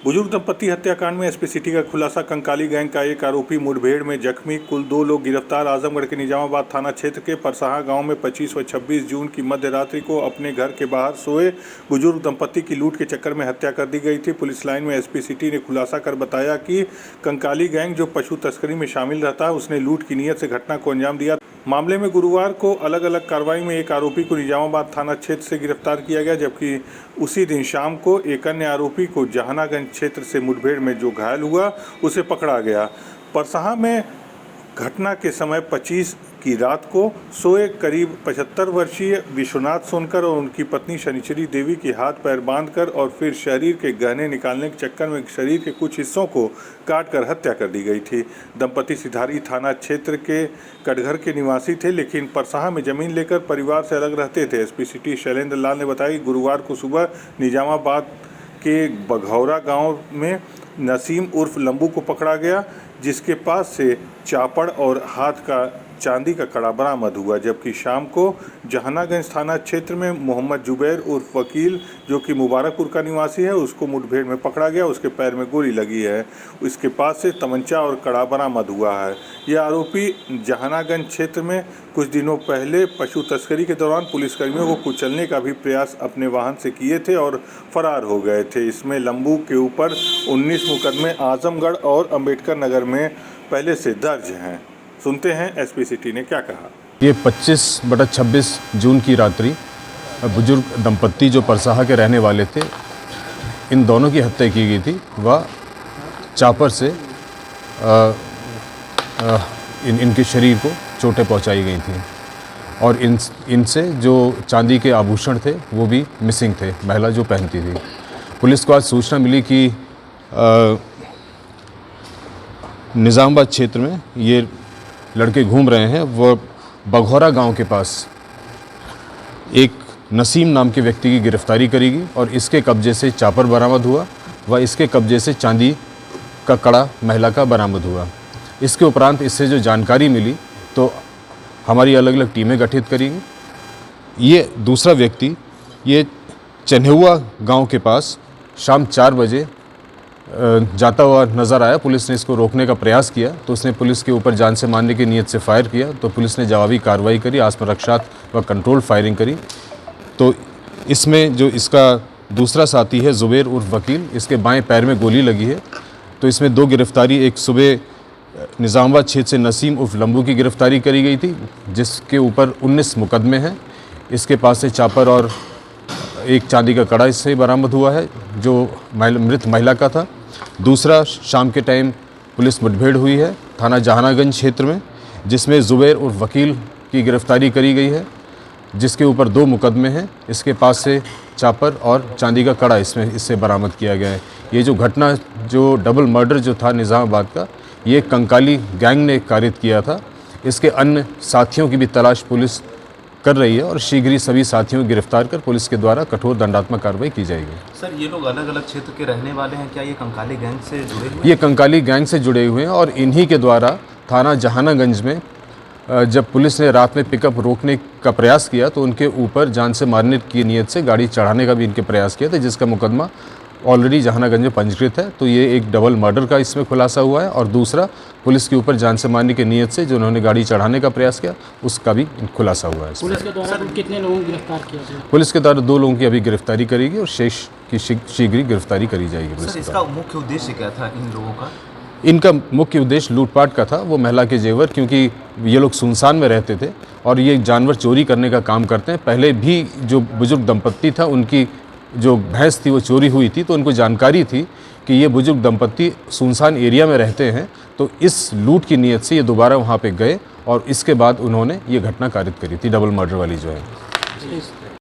बुजुर्ग दंपति हत्याकांड में एसपी सिटी का खुलासा। कंकाली गैंग का एक आरोपी मुठभेड़ में जख्मी, कुल 2 लोग गिरफ्तार। आजमगढ़ के निजामाबाद थाना क्षेत्र के परसाहा गांव में 25 व 26 जून की मध्य रात्रि को अपने घर के बाहर सोए बुजुर्ग दंपति की लूट के चक्कर में हत्या कर दी गई थी। पुलिस लाइन में एसपी सिटी ने खुलासा कर बताया कि कंकाली गैंग जो पशु तस्करी में शामिल रहता है, उसने लूट की नीयत से घटना को अंजाम दिया। मामले में गुरुवार को अलग अलग कार्रवाई में एक आरोपी को निजामाबाद थाना क्षेत्र से गिरफ्तार किया गया, जबकि उसी दिन शाम को एक अन्य आरोपी को जहानागंज क्षेत्र से मुठभेड़ में जो घायल हुआ उसे पकड़ा गया। परसाहा में घटना के समय 25 की रात को सोए करीब 75 वर्षीय विश्वनाथ सोनकर और उनकी पत्नी शनिचरी देवी के हाथ पैर बांधकर और फिर शरीर के गहने निकालने के चक्कर में शरीर के कुछ हिस्सों को काटकर हत्या कर दी गई थी। दंपति सिधारी थाना क्षेत्र के कटघर के निवासी थे, लेकिन परसाहा में जमीन लेकर परिवार से अलग रहते थे। एसपी सिटी शैलेंद्र लाल ने बताया कि गुरुवार को सुबह निजामाबाद के बघौरा गांव में नसीम उर्फ लंबू को पकड़ा गया, जिसके पास से चापड़ और हाथ का चांदी का कड़ा बरामद हुआ, जबकि शाम को जहानागंज थाना क्षेत्र में मोहम्मद जुबैर उर्फ वकील, जो कि मुबारकपुर का निवासी है, उसको मुठभेड़ में पकड़ा गया। उसके पैर में गोली लगी है। इसके पास से तमंचा और कड़ा बरामद हुआ है। यह आरोपी जहानागंज क्षेत्र में कुछ दिनों पहले पशु तस्करी के दौरान पुलिसकर्मियों को कुचलने का भी प्रयास अपने वाहन से किए थे और फरार हो गए थे। इसमें लंबू के ऊपर 19 मुकदमे आजमगढ़ और अंबेडकर नगर में पहले से दर्ज हैं। सुनते हैं एसपी सिटी ने क्या कहा। ये 25/26 जून की रात्रि बुजुर्ग दंपत्ति जो परसाहा के रहने वाले थे, इन दोनों की हत्या की गई थी। वह चापर से इनके शरीर को चोटें पहुंचाई गई थी और इनसे जो चांदी के आभूषण थे वो भी मिसिंग थे, महिला जो पहनती थी। पुलिस को आज सूचना मिली कि निजामाबाद क्षेत्र में ये लड़के घूम रहे हैं। वह बघौरा गांव के पास एक नसीम नाम के व्यक्ति की गिरफ्तारी करेगी और इसके कब्जे से चापर बरामद हुआ व इसके कब्जे से चांदी का कड़ा महिला का बरामद हुआ। इसके उपरांत इससे जो जानकारी मिली तो हमारी अलग अलग टीमें गठित करेंगी। ये दूसरा व्यक्ति ये चन्हेउआ गांव के पास शाम 4 बजे जाता हुआ नज़र आया। पुलिस ने इसको रोकने का प्रयास किया तो उसने पुलिस के ऊपर जान से मारने की नीयत से फायर किया, तो पुलिस ने जवाबी कार्रवाई करी, आत्मरक्षात व कंट्रोल फायरिंग करी। तो इसमें जो इसका दूसरा साथी है जुबैर उर्फ वकील, इसके बाएं पैर में गोली लगी है। तो इसमें 2 गिरफ्तारी, एक सुबह निजामाबाद क्षेत्र से नसीम उर्फ लंबू की गिरफ्तारी करी गई थी, जिसके ऊपर 19 मुकदमे हैं। इसके पास से चापर और एक चांदी का कड़ा इससे बरामद हुआ है जो मृत महिला का था। दूसरा, शाम के टाइम पुलिस मुठभेड़ हुई है थाना जहानागंज क्षेत्र में, जिसमें जुबैर उर्फ वकील की गिरफ्तारी करी गई है, जिसके ऊपर 2 मुकदमे हैं। इसके पास से चापर और चांदी का कड़ा इससे बरामद किया गया है। ये जो घटना, जो डबल मर्डर जो था निज़ामाबाद का, ये कंकाली गैंग ने कारित किया था। इसके अन्य साथियों की भी तलाश पुलिस कर रही है और शीघ्र ही सभी साथियों को गिरफ्तार कर पुलिस के द्वारा कठोर दंडात्मक कार्रवाई की जाएगी। सर, ये लोग अलग अलग क्षेत्र के रहने वाले हैं, क्या ये कंकाली गैंग से जुड़े हुए हैं? ये कंकाली गैंग से जुड़े हुए हैं और इन्हीं के द्वारा थाना जहानागंज में जब पुलिस ने रात में पिकअप रोकने का प्रयास किया तो उनके ऊपर जान से मारने की नीयत से गाड़ी चढ़ाने का भी इनके प्रयास किया था, जिसका मुकदमा ऑलरेडी जहानागंज में पंजीकृत है। तो ये एक डबल मर्डर का इसमें खुलासा हुआ है और दूसरा पुलिस के ऊपर जान से मारने की नीयत से जो उन्होंने गाड़ी चढ़ाने का प्रयास किया उसका भी खुलासा हुआ है। पुलिस के द्वारा कितने लोगों को गिरफ्तार किया गया? पुलिस के द्वारा 2 लोगों की अभी गिरफ्तारी करेगी और शेष की शीघ्र ही गिरफ्तारी करी जाएगी। पुलिस इसका मुख्य उद्देश्य क्या था इन लोगों का? इनका मुख्य उद्देश्य लूटपाट का था, वो महिला के जेवर, क्योंकि ये लोग सुनसान में रहते थे और ये जानवर चोरी करने का काम करते हैं। पहले भी जो बुजुर्ग दंपत्ति था उनकी जो भैंस थी वो चोरी हुई थी, तो उनको जानकारी थी कि ये बुजुर्ग दंपत्ति सुनसान एरिया में रहते हैं। तो इस लूट की नीयत से ये दोबारा वहाँ पे गए और इसके बाद उन्होंने ये घटना कारित करी थी, डबल मर्डर वाली जो है।